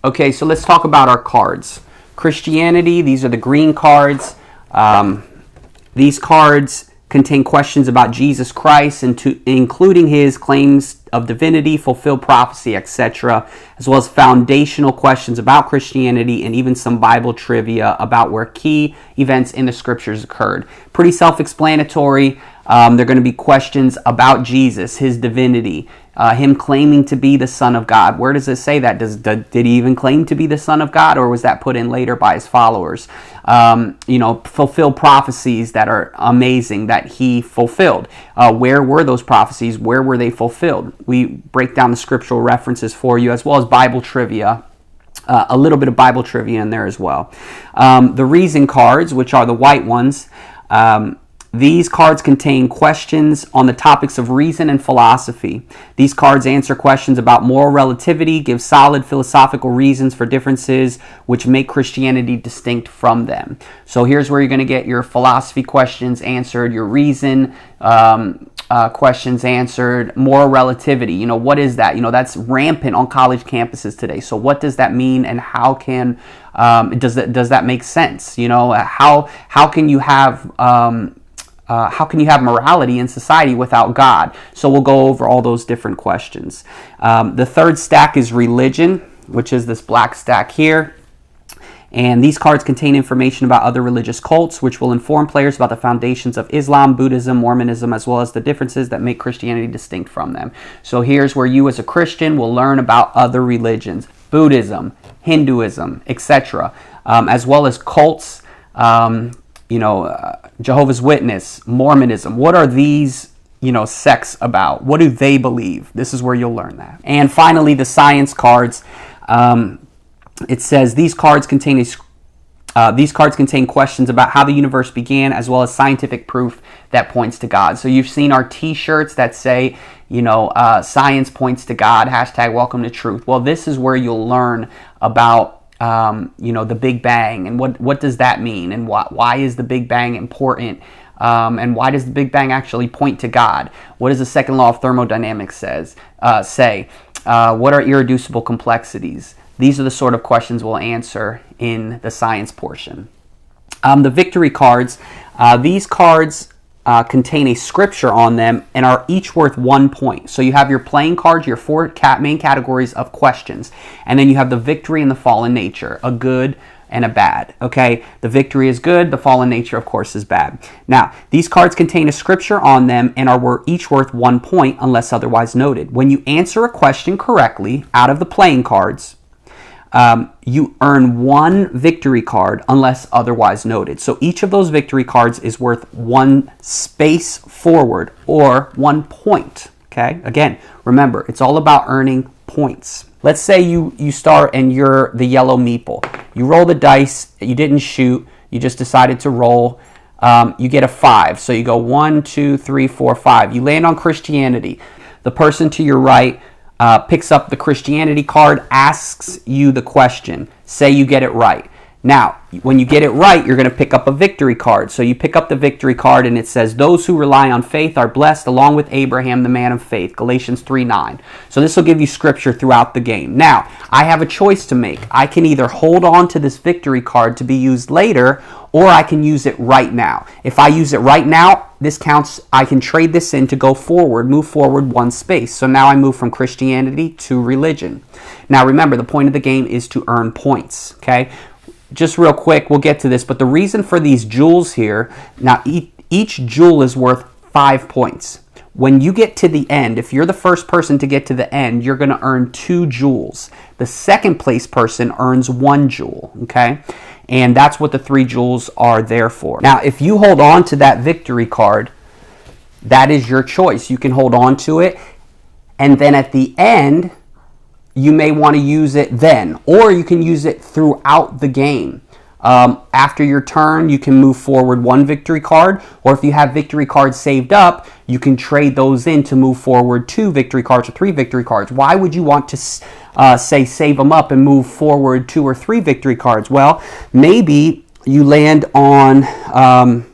Okay, so let's talk about our cards. Christianity, these are the green cards. These cards contain questions about Jesus Christ, including his claims of divinity, fulfilled prophecy, etc., as well as foundational questions about Christianity and even some Bible trivia about where key events in the scriptures occurred. Pretty self-explanatory. There are going to be questions about Jesus, his divinity, him claiming to be the Son of God. Where does it say that? Did he even claim to be the Son of God, or was that put in later by his followers? Fulfilled prophecies that are amazing that he fulfilled. Where were those prophecies? Where were they fulfilled? We break down the scriptural references for you, as well as Bible trivia. A little bit of Bible trivia in there as well. The reason cards, which are the white ones, these cards contain questions on the topics of reason and philosophy. These cards answer questions about moral relativity, give solid philosophical reasons for differences which make Christianity distinct from them. So here's where you're going to get your philosophy questions answered, your reason questions answered, moral relativity. What is that? That's rampant on college campuses today. So what does that mean, and how can does that make sense? How can you have morality in society without God? So we'll go over all those different questions. The third stack is religion, which is this black stack here. And these cards contain information about other religious cults, which will inform players about the foundations of Islam, Buddhism, Mormonism, as well as the differences that make Christianity distinct from them. So here's where you as a Christian will learn about other religions, Buddhism, Hinduism, etc., as well as cults, Jehovah's Witness, Mormonism. What are these, sects about? What do they believe? This is where you'll learn that. And finally, the science cards. It says these cards contain questions about how the universe began, as well as scientific proof that points to God. So you've seen our T-shirts that say, science points to God, #welcome to truth. Well, this is where you'll learn about the Big Bang, and what does that mean, and why is the Big Bang important, and why does the Big Bang actually point to God? What does the second law of thermodynamics say? What are irreducible complexities? These are the sort of questions we'll answer in the science portion. The victory cards, these cards contain a scripture on them and are each worth 1 point. So you have your playing cards, your four main categories of questions, and then you have the victory and the fallen nature, a good and a bad. Okay, the victory is good, the fallen nature, of course, is bad. Now, these cards contain a scripture on them and are each worth 1 point unless otherwise noted. When you answer a question correctly out of the playing cards, you earn 1 victory card unless otherwise noted. So each of those victory cards is worth 1 space forward, or 1 point. Okay, again, remember, it's all about earning points. Let's say you start and you're the yellow meeple. You roll the dice, you didn't shoot, you just decided to roll. You get a 5. So you go 1, 2, 3, 4, 5. You land on Christianity. The person to your right picks up the Christianity card, asks you the question. Say you get it right. Now, when you get it right, you're going to pick up a victory card. So you pick up the victory card and it says, those who rely on faith are blessed along with Abraham, the man of faith, Galatians 3:9. So this will give you scripture throughout the game. Now, I have a choice to make. I can either hold on to this victory card to be used later, or I can use it right now. If I use it right now, this counts. I can trade this in to go forward, move forward 1 space. So now I move from Christianity to religion. Now remember, the point of the game is to earn points, okay? Just real quick, we'll get to this, but the reason for these jewels here, now each jewel is worth 5 points. When you get to the end, if you're the first person to get to the end, you're going to earn 2 jewels. The second place person earns 1 jewel, okay? And that's what the 3 jewels are there for. Now, if you hold on to that victory card, that is your choice. You can hold on to it, and then at the end, you may want to use it then, or you can use it throughout the game. After your turn, you can move forward 1 victory card, or if you have victory cards saved up, you can trade those in to move forward 2 victory cards or 3 victory cards. Why would you want to save them up and move forward 2 or 3 victory cards? Well, maybe you land on,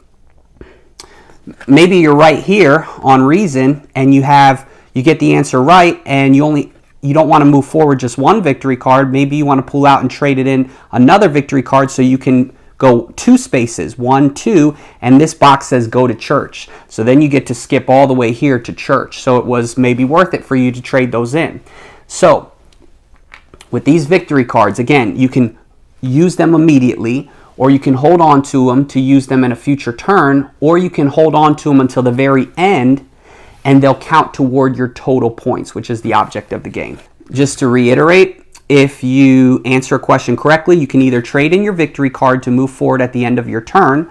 maybe you're right here on reason, and you get the answer right, and you you don't want to move forward just one victory card. Maybe you want to pull out and trade it in another victory card so you can go 2 spaces, 1, 2, and this box says go to church. So then you get to skip all the way here to church. So it was maybe worth it for you to trade those in. So with these victory cards, again, you can use them immediately, or you can hold on to them to use them in a future turn, or you can hold on to them until the very end and they'll count toward your total points, which is the object of the game. Just to reiterate, if you answer a question correctly, you can either trade in your victory card to move forward at the end of your turn,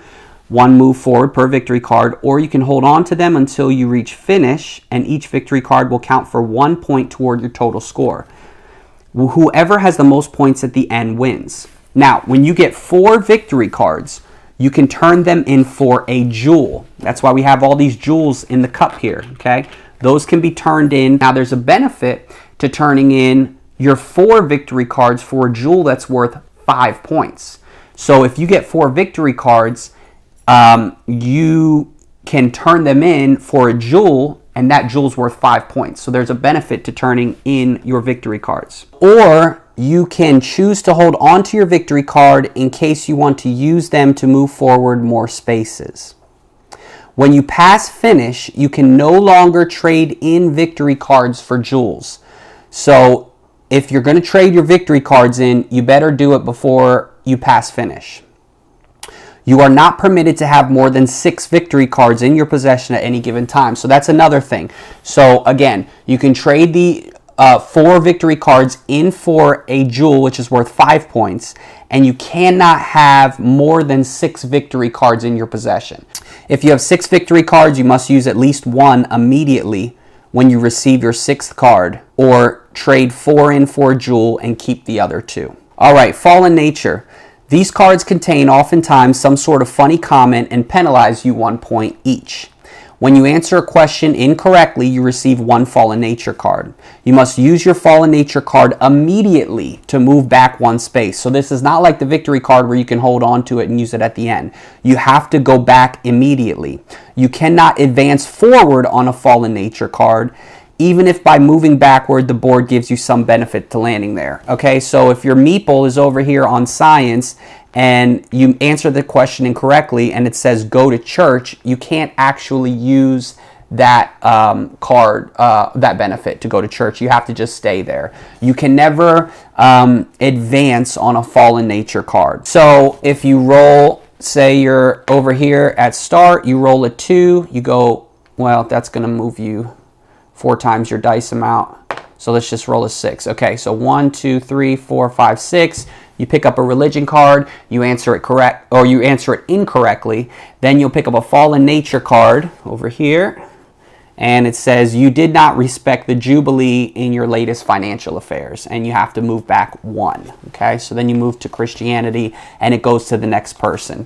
1 move forward per victory card, or you can hold on to them until you reach finish, and each victory card will count for 1 point toward your total score. Whoever has the most points at the end wins. Now, when you get 4 victory cards, you can turn them in for a jewel. That's why we have all these jewels in the cup here, okay? Those can be turned in. Now, there's a benefit to turning in your 4 victory cards for a jewel that's worth 5 points. So if you get 4 victory cards, you can turn them in for a jewel, and that jewel's worth 5 points. So there's a benefit to turning in your victory cards. Or you can choose to hold on to your victory card in case you want to use them to move forward more spaces. When you pass finish, you can no longer trade in victory cards for jewels. So if you're going to trade your victory cards in, you better do it before you pass finish. You are not permitted to have more than 6 victory cards in your possession at any given time. So that's another thing. So again, you can trade the 4 victory cards in for a jewel, which is worth 5 points, and you cannot have more than 6 victory cards in your possession. If you have 6 victory cards, you must use at least 1 immediately when you receive your 6th card, or trade 4 in for a jewel and keep the other 2. All right, Fallen Nature. These cards contain oftentimes some sort of funny comment and penalize you 1 point each. When you answer a question incorrectly, you receive 1 Fallen Nature card. You must use your Fallen Nature card immediately to move back 1 space. So this is not like the victory card where you can hold on to it and use it at the end. You have to go back immediately. You cannot advance forward on a Fallen Nature card, even if by moving backward the board gives you some benefit to landing there. Okay, so if your meeple is over here on science and you answer the question incorrectly and it says go to church, you can't actually use that card, that benefit to go to church. You have to just stay there. You can never advance on a Fallen Nature card. So if you roll, say you're over here at start, you roll a 2, you go, well, that's going to move you 4 times your dice amount. So let's just roll a 6. Okay, so 1, 2, 3, 4, 5, 6. You pick up a religion card, you answer it correct, or you answer it incorrectly. Then you'll pick up a Fallen Nature card over here, and it says you did not respect the Jubilee in your latest financial affairs, and you have to move back 1. Okay, so then you move to Christianity, and it goes to the next person.